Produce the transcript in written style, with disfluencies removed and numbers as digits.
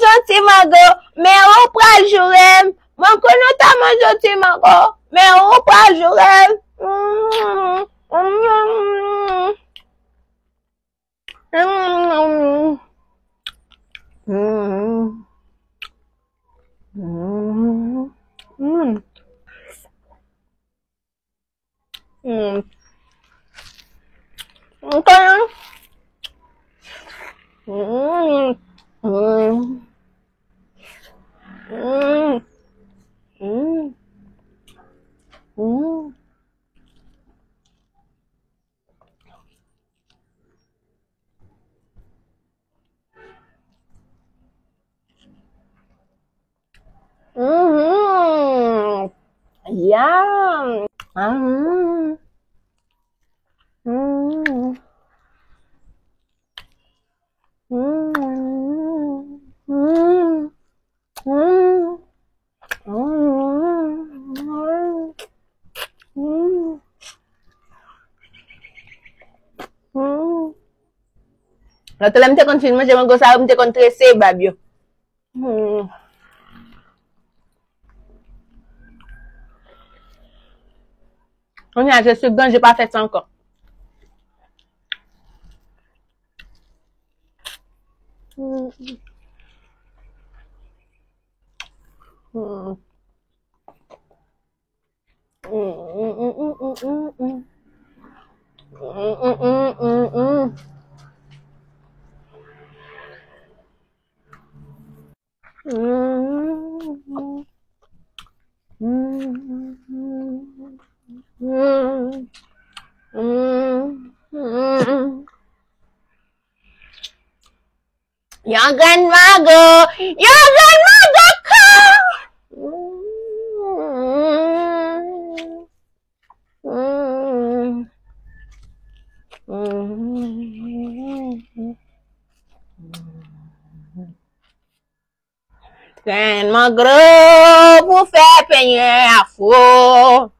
gentil mago, mais on pral jouer. Mon connaît tellement gentil mago, mais on pral jouer. Yum. Là, tu l'aimes te continuer, manger mon gosse, me te contresser, babio. On y a, je suis grand, j'ai pas fait ça encore. Your grandma go, your grandma go come. Grandma gros pour faire payer à faux.